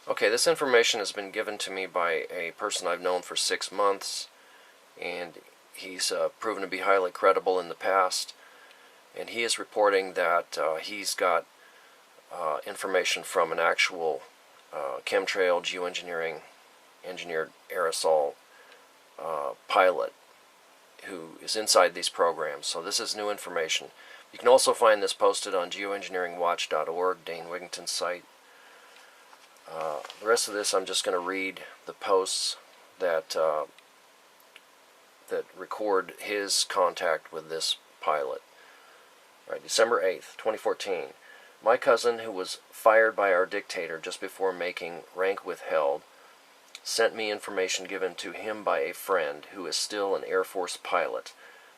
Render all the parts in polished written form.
Okay, this information has been given to me by a person I've known for 6 months, and he's proven to be highly credible in the past, and he is reporting that he's got information from an actual chemtrail engineered aerosol pilot who is inside these programs. So this is new information. You can also find this posted on geoengineeringwatch.org, Dane Wigington's site. The rest of this I'm just going to read the posts that that record his contact with this pilot. All right, December 8th, 2014. My cousin, who was fired by our dictator just before making rank withheld, sent me information given to him by a friend who is still an Air Force pilot.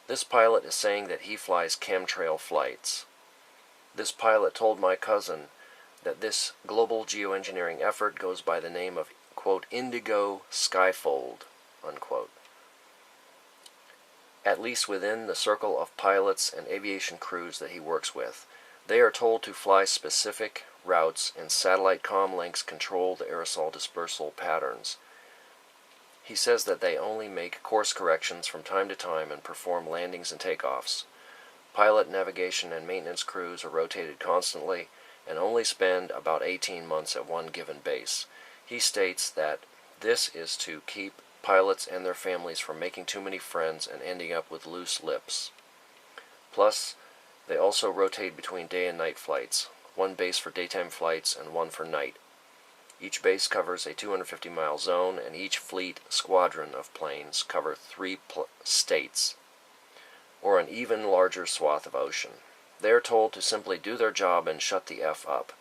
This pilot is saying that he flies chemtrail flights. This pilot told my cousin that this global geoengineering effort goes by the name of, quote, Indigo Skyfold, unquote. At least within the circle of pilots and aviation crews that he works with, they are told to fly specific routes, and satellite comm links control the aerosol dispersal patterns. He says that they only make course corrections from time to time and perform landings and takeoffs. Pilot, navigation, and maintenance crews are rotated constantly and only spend about 18 months at one given base. He states that this is to keep pilots and their families from making too many friends and ending up with loose lips. Plus, they also rotate between day and night flights, one base for daytime flights and one for night. Each base covers a 250-mile zone, and each fleet squadron of planes cover 3 states, or an even larger swath of ocean. They are told to simply do their job and shut the F up.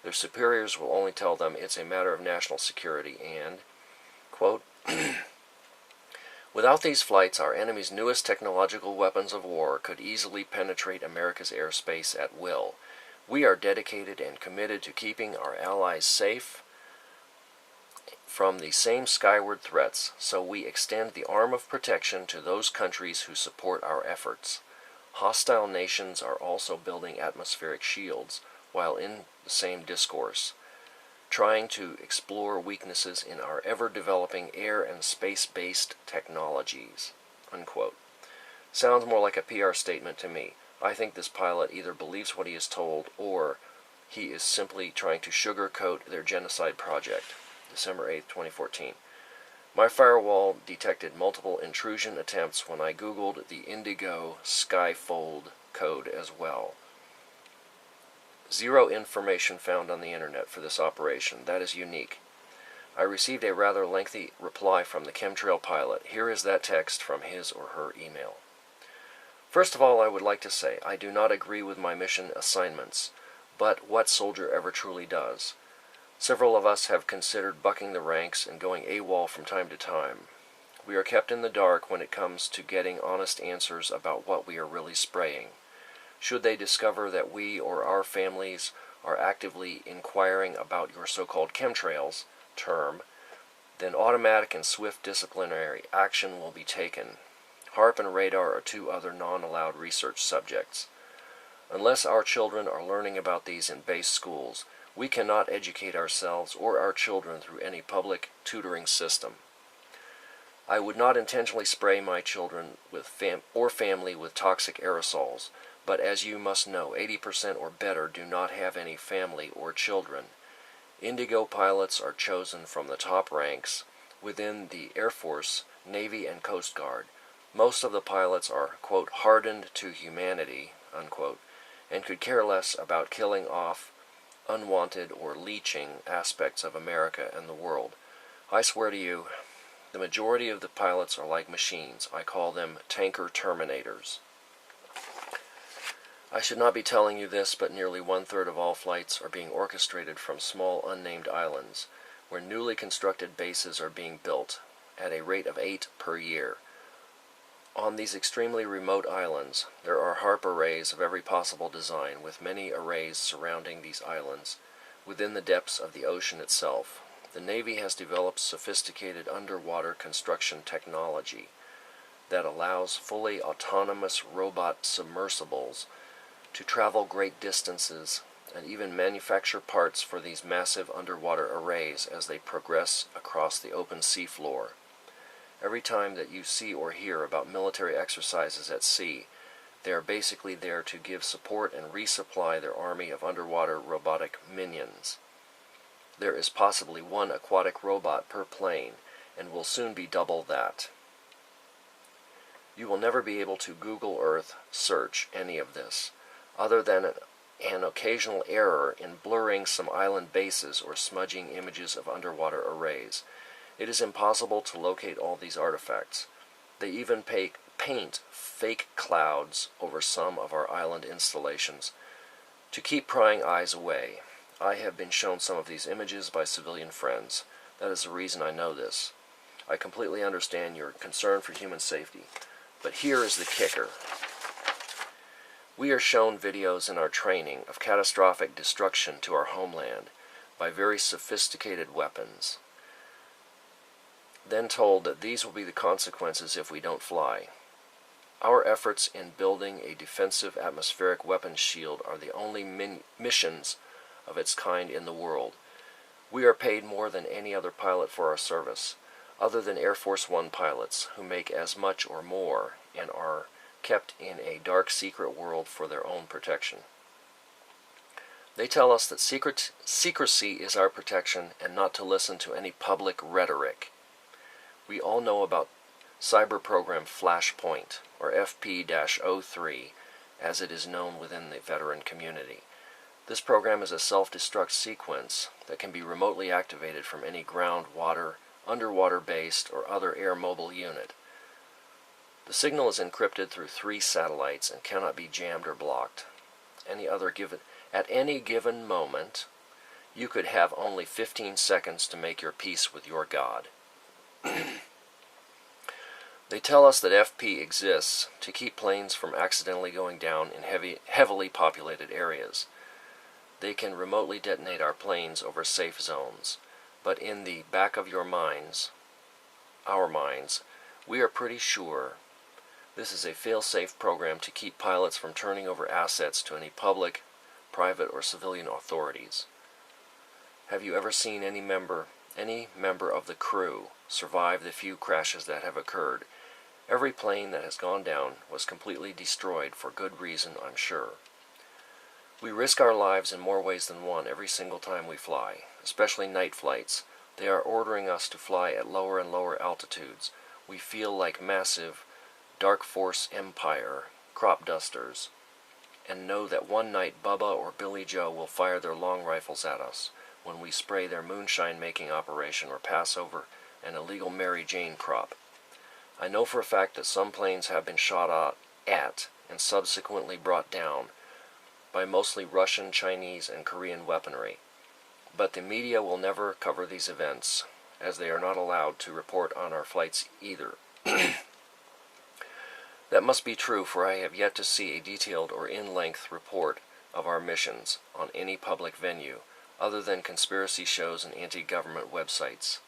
Their superiors will only tell them it's a matter of national security and, quote, without these flights, our enemy's newest technological weapons of war could easily penetrate America's airspace at will. We are dedicated and committed to keeping our allies safe from the same skyward threats, so we extend the arm of protection to those countries who support our efforts. Hostile nations are also building atmospheric shields while in the same discourse, trying to explore weaknesses in our ever-developing air and space-based technologies, unquote. Sounds more like a PR statement to me. I think this pilot either believes what he is told or he is simply trying to sugarcoat their genocide project. December 8, 2014. My firewall detected multiple intrusion attempts when I Googled the Indigo Skyfold code as well. Zero information found on the internet for this operation. That is unique. I received a rather lengthy reply from the Chemtrail Pilot. Here is that text from his or her email. First of all, I would like to say I do not agree with my mission assignments, but what soldier ever truly does? Several of us have considered bucking the ranks and going AWOL from time to time. We are kept in the dark when it comes to getting honest answers about what we are really spraying. Should they discover that we or our families are actively inquiring about your so-called chemtrails term, then automatic and swift disciplinary action will be taken. HAARP and radar are 2 other non-allowed research subjects. Unless our children are learning about these in base schools, we cannot educate ourselves or our children through any public tutoring system. I would not intentionally spray my children or family with toxic aerosols, but as you must know, 80% or better do not have any family or children. Indigo pilots are chosen from the top ranks within the Air Force, Navy, and Coast Guard. Most of the pilots are, quote, hardened to humanity, unquote, and could care less about killing off unwanted or leeching aspects of America and the world. I swear to you, the majority of the pilots are like machines. I call them tanker terminators. I should not be telling you this, but nearly 1/3 of all flights are being orchestrated from small unnamed islands, where newly constructed bases are being built, at a rate of 8 per year. On these extremely remote islands, there are HAARP arrays of every possible design, with many arrays surrounding these islands, within the depths of the ocean itself. The Navy has developed sophisticated underwater construction technology that allows fully autonomous robot submersibles to travel great distances and even manufacture parts for these massive underwater arrays as they progress across the open sea floor. Every time that you see or hear about military exercises at sea, they are basically there to give support and resupply their army of underwater robotic minions. There is possibly one aquatic robot per plane, and will soon be double that. You will never be able to Google Earth search any of this, other than an occasional error in blurring some island bases or smudging images of underwater arrays. It is impossible to locate all these artifacts. They even paint fake clouds over some of our island installations to keep prying eyes away. I have been shown some of these images by civilian friends. That is the reason I know this. I completely understand your concern for human safety, but here is the kicker. We are shown videos in our training of catastrophic destruction to our homeland by very sophisticated weapons, then told that these will be the consequences if we don't fly. Our efforts in building a defensive atmospheric weapons shield are the only missions of its kind in the world. We are paid more than any other pilot for our service, other than Air Force One pilots, who make as much or more and are kept in a dark secret world for their own protection. They tell us that secrecy is our protection and not to listen to any public rhetoric. We all know about cyber program Flashpoint, or FP-03, as it is known within the veteran community. This program is a self-destruct sequence that can be remotely activated from any ground, water, underwater-based, or other air mobile unit. The signal is encrypted through 3 satellites and cannot be jammed or blocked. At any given moment, you could have only 15 seconds to make your peace with your God. They tell us that FP exists to keep planes from accidentally going down in heavily populated areas. They can remotely detonate our planes over safe zones, but in the back of your minds, our minds, we are pretty sure this is a fail-safe program to keep pilots from turning over assets to any public, private, or civilian authorities. Have you ever seen any member of the crew survive the few crashes that have occurred? Every plane that has gone down was completely destroyed for good reason, I'm sure. We risk our lives in more ways than one every single time we fly, especially night flights. They are ordering us to fly at lower and lower altitudes. We feel like massive Dark Force Empire crop dusters, and know that one night Bubba or Billy Joe will fire their long rifles at us when we spray their moonshine-making operation or pass over an illegal Mary Jane crop. I know for a fact that some planes have been shot at and subsequently brought down by mostly Russian, Chinese, and Korean weaponry. But the media will never cover these events, as they are not allowed to report on our flights either. That must be true, for I have yet to see a detailed or in-length report of our missions on any public venue, other than conspiracy shows and anti-government websites.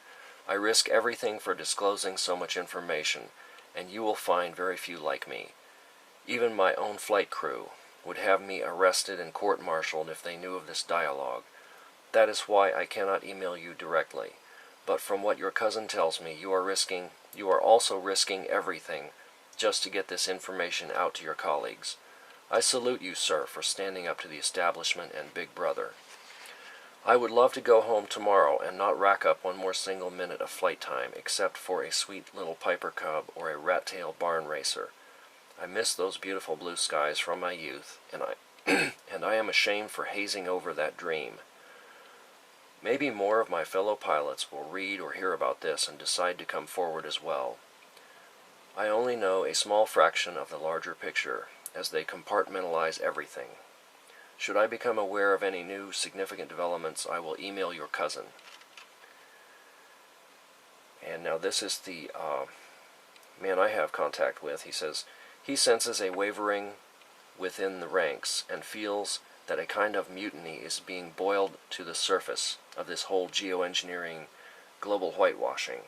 I risk everything for disclosing so much information, and you will find very few like me. Even my own flight crew would have me arrested and court-martialed if they knew of this dialogue. That is why I cannot email you directly. But from what your cousin tells me, you are also risking everything just to get this information out to your colleagues. I salute you, sir, for standing up to the establishment and Big Brother. I would love to go home tomorrow and not rack up one more single minute of flight time, except for a sweet little Piper Cub or a rat-tail barn racer. I miss those beautiful blue skies from my youth, and I am ashamed for hazing over that dream. Maybe more of my fellow pilots will read or hear about this and decide to come forward as well. I only know a small fraction of the larger picture, as they compartmentalize everything. Should I become aware of any new significant developments, I will email your cousin. And now this is the man I have contact with. He says he senses a wavering within the ranks and feels that a kind of mutiny is being boiled to the surface of this whole geoengineering global whitewashing,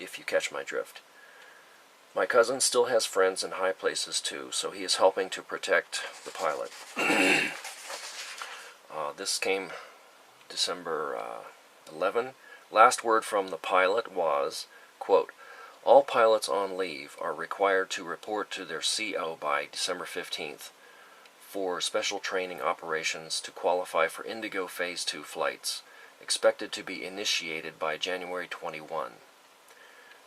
if you catch my drift. My cousin still has friends in high places too, so he is helping to protect the pilot. This came December 11. Last word from the pilot was, quote, all pilots on leave are required to report to their CO by December 15th for special training operations to qualify for Indigo Phase 2 flights, expected to be initiated by January 21.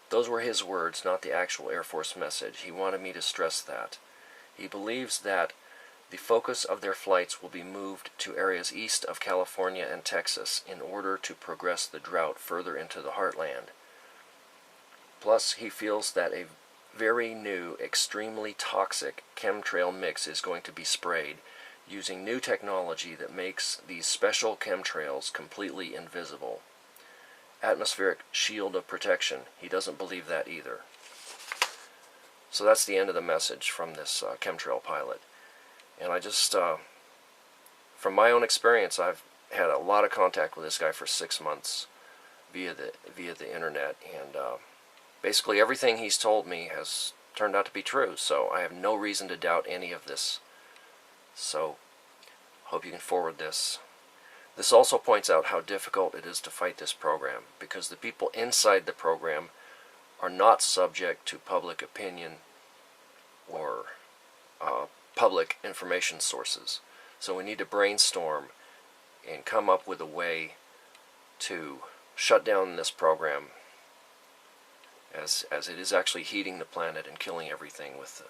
Those were his words, not the actual Air Force message. He wanted me to stress that. He believes that the focus of their flights will be moved to areas east of California and Texas in order to progress the drought further into the heartland. Plus, he feels that a very new, extremely toxic chemtrail mix is going to be sprayed using new technology that makes these special chemtrails completely invisible. Atmospheric shield of protection. He doesn't believe that either. So that's the end of the message from this chemtrail pilot. And I just, from my own experience, I've had a lot of contact with this guy for 6 months via the internet, and basically everything he's told me has turned out to be true, so I have no reason to doubt any of this. So, hope you can forward this. This also points out how difficult it is to fight this program, because the people inside the program are not subject to public opinion or public information sources. So we need to brainstorm and come up with a way to shut down this program, as it is actually heating the planet and killing everything with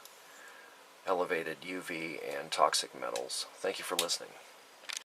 elevated UV and toxic metals. Thank you for listening.